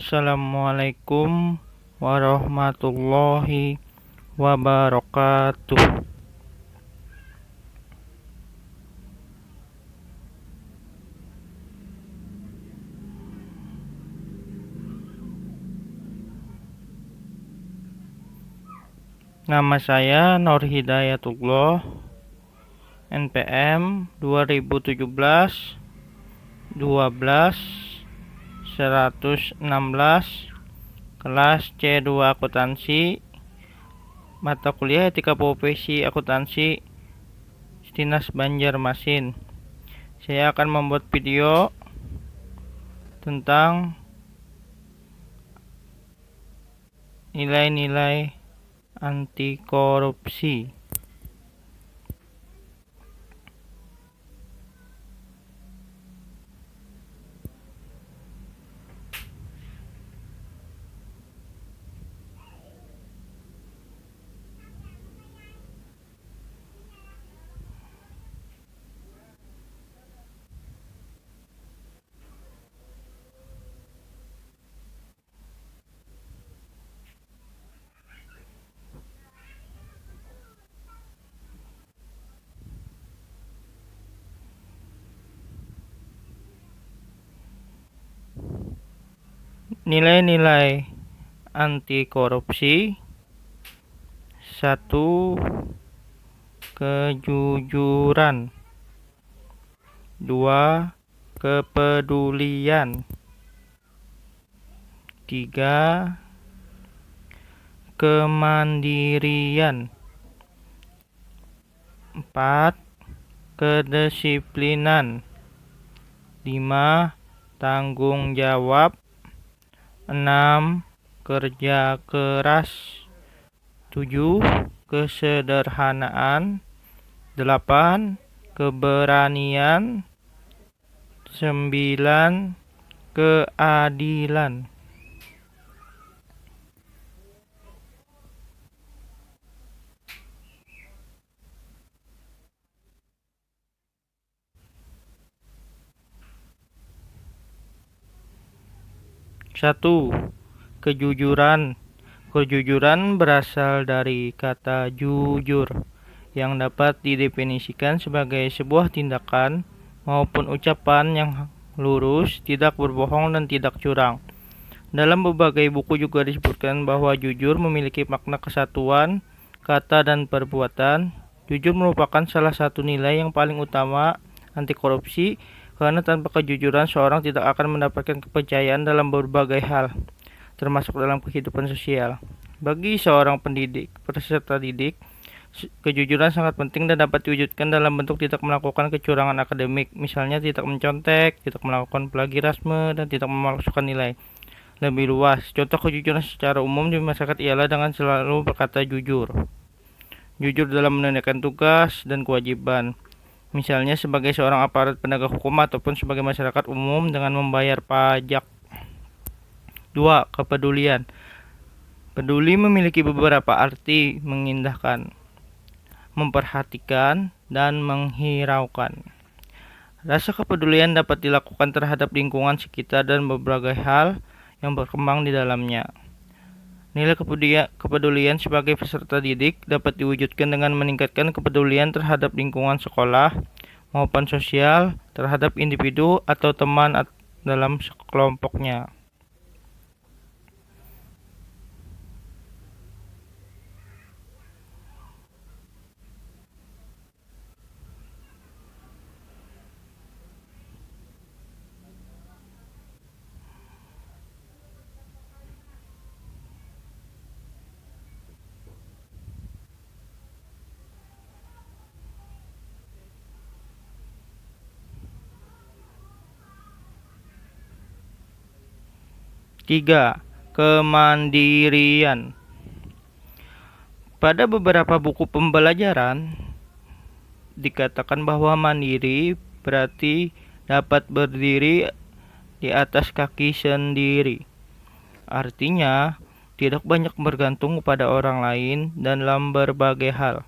Assalamualaikum warahmatullahi wabarakatuh. Nama saya Nur Hidayatullah, NPM 2017 12 116, kelas C2 Akuntansi, mata kuliah Etika Profesi Akuntansi, Dinas Banjarmasin. Saya akan membuat video tentang nilai-nilai anti korupsi. Nilai-nilai anti korupsi: 1. Kejujuran. 2. Kepedulian. 3. Kemandirian. 4. Kedisiplinan. 5. Tanggung jawab. 6. Kerja keras. 7. Kesederhanaan. 8. Keberanian. 9. Keadilan. Satu. Kejujuran. Kejujuran berasal dari kata jujur, yang dapat didefinisikan sebagai sebuah tindakan maupun ucapan yang lurus, tidak berbohong dan tidak curang. Dalam berbagai buku juga disebutkan bahwa jujur memiliki makna kesatuan kata dan perbuatan. Jujur merupakan salah satu nilai yang paling utama anti korupsi, karena tanpa kejujuran seorang tidak akan mendapatkan kepercayaan dalam berbagai hal, termasuk dalam kehidupan sosial. Bagi seorang peserta didik, kejujuran sangat penting dan dapat diwujudkan dalam bentuk tidak melakukan kecurangan akademik, misalnya tidak mencontek, tidak melakukan plagiarisme, dan tidak memalsukan nilai. Lebih luas, contoh kejujuran secara umum di masyarakat ialah dengan selalu berkata jujur. Jujur dalam menunaikan tugas dan kewajiban, misalnya sebagai seorang aparat penegak hukum ataupun sebagai masyarakat umum dengan membayar pajak. 2. Kepedulian. Peduli memiliki beberapa arti: mengindahkan, memperhatikan, dan menghiraukan. Rasa kepedulian dapat dilakukan terhadap lingkungan sekitar dan berbagai hal yang berkembang di dalamnya. Nilai kepedulian sebagai peserta didik dapat diwujudkan dengan meningkatkan kepedulian terhadap lingkungan sekolah maupun sosial, terhadap individu atau teman dalam kelompoknya. Tiga. Kemandirian. Pada beberapa buku pembelajaran dikatakan bahwa mandiri berarti dapat berdiri di atas kaki sendiri. Artinya, tidak banyak bergantung kepada orang lain dan dalam berbagai hal.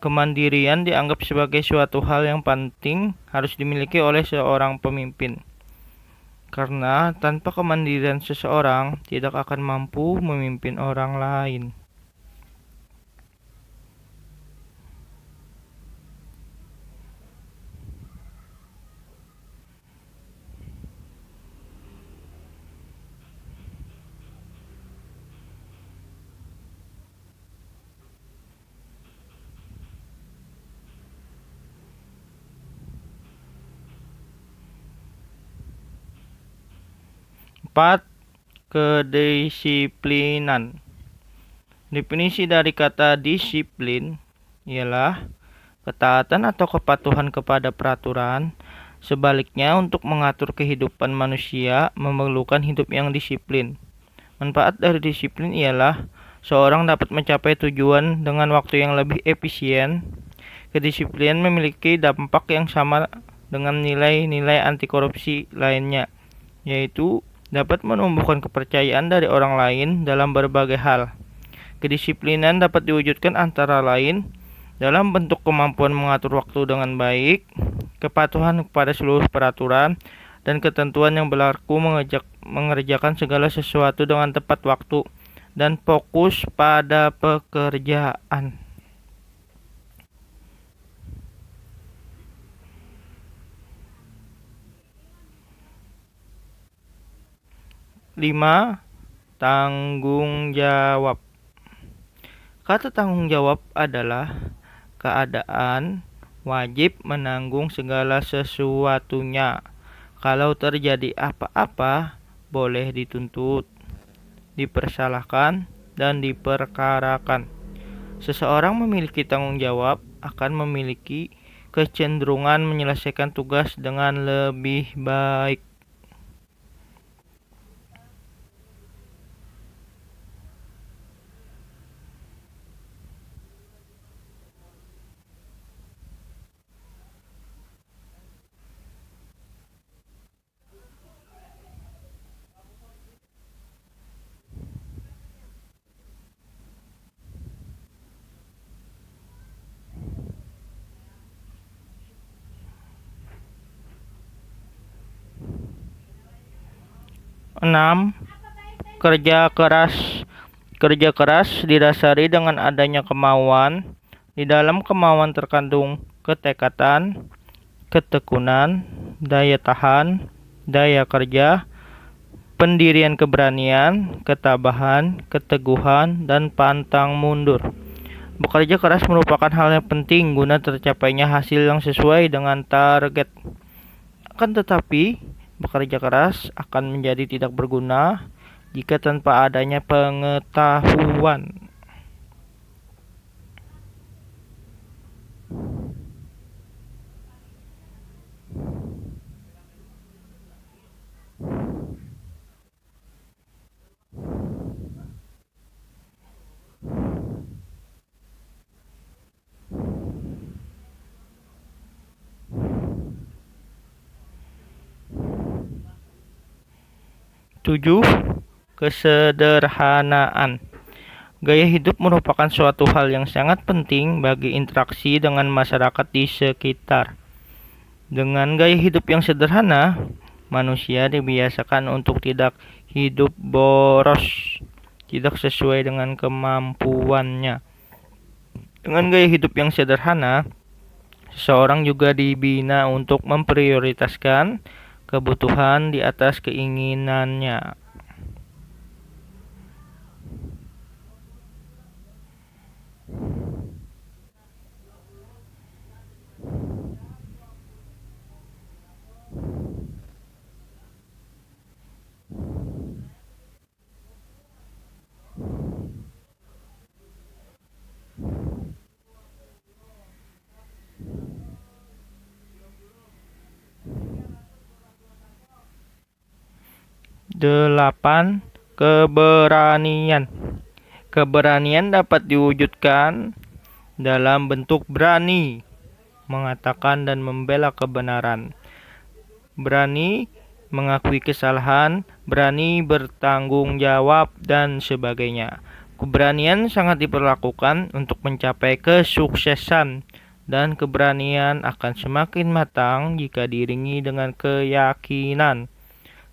Kemandirian dianggap sebagai suatu hal yang penting harus dimiliki oleh seorang pemimpin. karena tanpa kemandirian seseorang tidak akan mampu memimpin orang lain. Empat, kedisiplinan. Definisi dari kata disiplin ialah ketaatan atau kepatuhan kepada peraturan. Sebaliknya, untuk mengatur kehidupan manusia memerlukan hidup yang disiplin. Manfaat dari disiplin ialah seorang dapat mencapai tujuan dengan waktu yang lebih efisien. Kedisiplinan memiliki dampak yang sama dengan nilai-nilai anti korupsi lainnya, yaitu dapat menumbuhkan kepercayaan dari orang lain dalam berbagai hal. Kedisiplinan dapat diwujudkan antara lain dalam bentuk kemampuan mengatur waktu dengan baik, kepatuhan kepada seluruh peraturan, dan ketentuan yang berlaku mengerjakan segala sesuatu dengan tepat waktu dan fokus pada pekerjaan. 5. Tanggung jawab. Kata tanggung jawab adalah keadaan wajib menanggung segala sesuatunya. Kalau terjadi apa-apa, boleh dituntut, dipersalahkan, dan diperkarakan. Seseorang memiliki tanggung jawab akan memiliki kecenderungan menyelesaikan tugas dengan lebih baik. 6. Kerja keras. Kerja keras didasari dengan adanya kemauan. Di dalam kemauan terkandung ketekatan, ketekunan, daya tahan, daya kerja, pendirian keberanian, ketabahan, keteguhan, dan pantang mundur. Bekerja keras merupakan hal yang penting guna tercapainya hasil yang sesuai dengan target. Akan tetapi, bekerja keras akan menjadi tidak berguna jika tanpa adanya pengetahuan. Tujuh, kesederhanaan. Gaya hidup merupakan suatu hal yang sangat penting bagi interaksi dengan masyarakat di sekitar. Dengan gaya hidup yang sederhana, manusia dibiasakan untuk tidak hidup boros, tidak sesuai dengan kemampuannya. Dengan gaya hidup yang sederhana, seseorang juga dibina untuk memprioritaskan kebutuhan di atas keinginannya. Delapan, keberanian. Keberanian dapat diwujudkan dalam bentuk berani mengatakan dan membela kebenaran, berani mengakui kesalahan, berani bertanggung jawab, dan sebagainya. Keberanian sangat diperlukan untuk mencapai kesuksesan, dan keberanian akan semakin matang jika diiringi dengan keyakinan.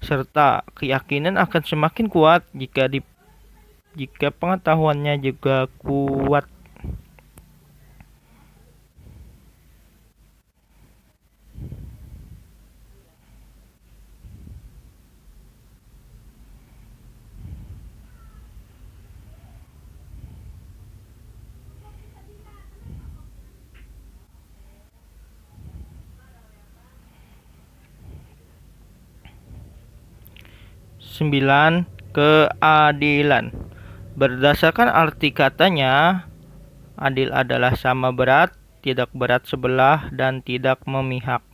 serta keyakinan akan semakin kuat jika pengetahuannya juga kuat. Sembilan, keadilan. Berdasarkan arti katanya, adil adalah sama berat, tidak berat sebelah, dan tidak memihak.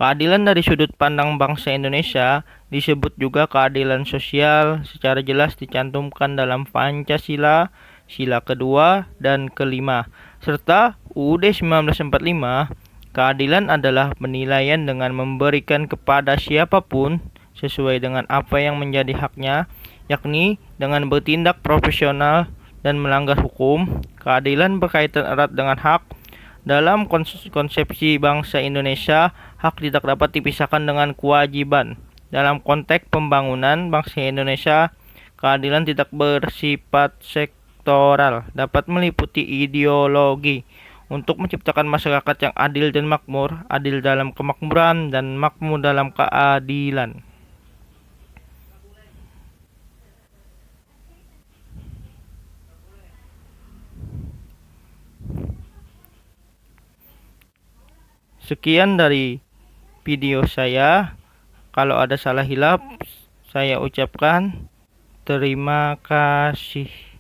Keadilan dari sudut pandang bangsa Indonesia disebut juga keadilan sosial, secara jelas dicantumkan dalam Pancasila, Sila kedua dan kelima, serta UUD 1945. Keadilan adalah penilaian dengan memberikan kepada siapapun sesuai dengan apa yang menjadi haknya, yakni dengan bertindak profesional dan melanggar hukum. Keadilan berkaitan erat dengan hak. Dalam konsepsi bangsa Indonesia, hak tidak dapat dipisahkan dengan kewajiban. Dalam konteks pembangunan bangsa Indonesia, keadilan tidak bersifat sektoral, dapat meliputi ideologi untuk menciptakan masyarakat yang adil dan makmur, adil dalam kemakmuran dan makmur dalam keadilan. Sekian dari video saya. Kalau ada salah hilap, saya ucapkan terima kasih.